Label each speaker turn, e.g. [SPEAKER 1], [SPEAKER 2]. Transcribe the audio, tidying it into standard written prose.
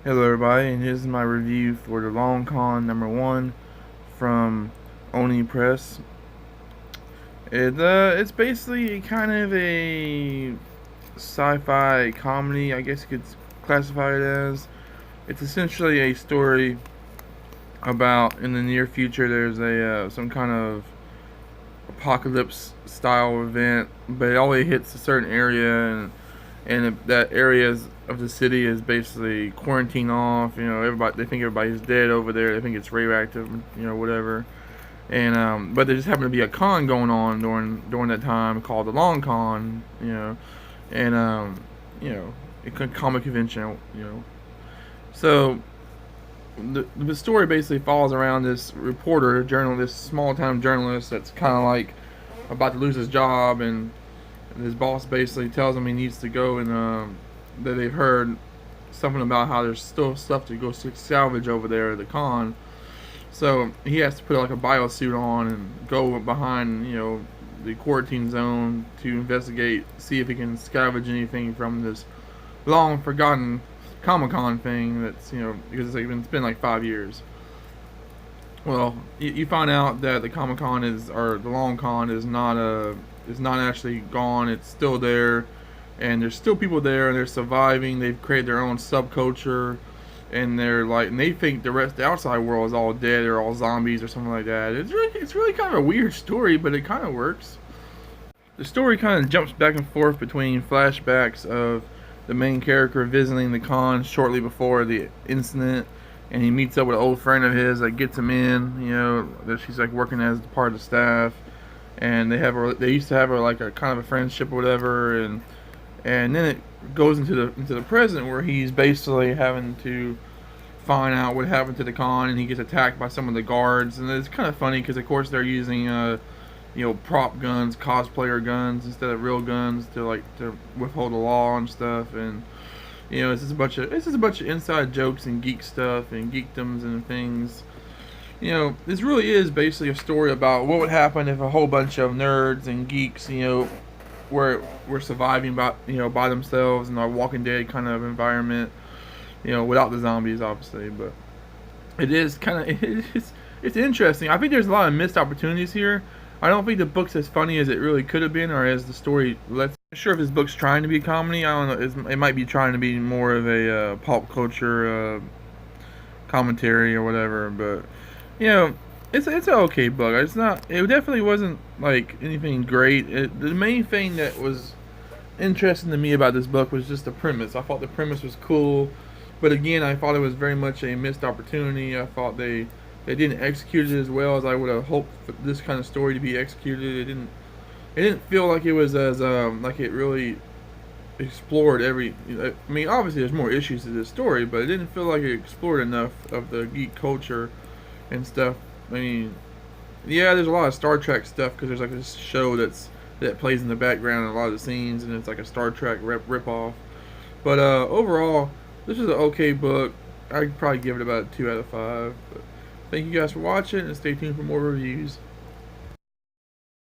[SPEAKER 1] Hello everybody, and here's my review for the Long Con #1 from Oni Press. It's basically kind of a sci-fi comedy, I guess you could classify it as. It's essentially a story about in the near future there's a some kind of apocalypse style event, but it only hits a certain area, and that areas of the city is basically quarantined off. Everybody, they think everybody's dead over there. They think it's radioactive, whatever. And but there just happened to be a con going on during that time called the Long Con. And you know, a comic convention. So the story basically falls around this reporter, journalist, small town journalist that's kind of like about to lose his job, and his boss basically tells him he needs to go, and that they've heard something about how there's still stuff to go salvage over there at the con. So he has to put like a biosuit on and go behind, the quarantine zone to investigate, see if he can scavenge anything from this long forgotten Comic Con thing. That's because it's been like 5 years. Well, you find out that the Comic Con or the Long Con is not actually gone. It's still there, and there's still people there, and they're surviving. They've created their own subculture, and they think the outside world is all dead or all zombies or something like that. It's really kind of a weird story, but it kind of works. The story kind of jumps back and forth between flashbacks of the main character visiting the con shortly before the incident, and he meets up with an old friend of his that gets him in. That she's like working as part of the staff, and they used to have her like a kind of a friendship or whatever, and then it goes into the present where he's basically having to find out what happened to the con, and he gets attacked by some of the guards, and it's kind of funny because of course they're using prop guns, cosplayer guns instead of real guns to withhold the law and stuff. And it's just a bunch of inside jokes and geek stuff and geekdoms and things. This really is basically a story about what would happen if a whole bunch of nerds and geeks, were surviving by themselves in a Walking Dead kind of environment, without the zombies, obviously. But it is kind of it's interesting. I think there's a lot of missed opportunities here. I don't think the book's as funny as it really could have been, or as the story lets. I'm not sure if this book's trying to be a comedy. I don't know. It might be trying to be more of a pop culture commentary or whatever. But you know, it's an okay book. It's not. It definitely wasn't like anything great. The main thing that was interesting to me about this book was just the premise. I thought the premise was cool, but again, I thought it was very much a missed opportunity. I thought they didn't execute it as well as I would have hoped for this kind of story to be executed. It didn't feel like it was as like it really explored every. I mean, obviously there's more issues to this story, but it didn't feel like it explored enough of the geek culture and stuff. I mean, yeah, there's a lot of Star Trek stuff because there's like this show that plays in the background in a lot of the scenes, and it's like a Star Trek rip off. But overall, this is an okay book. I'd probably give it about a 2 out of 5. But thank you guys for watching, and stay tuned for more reviews.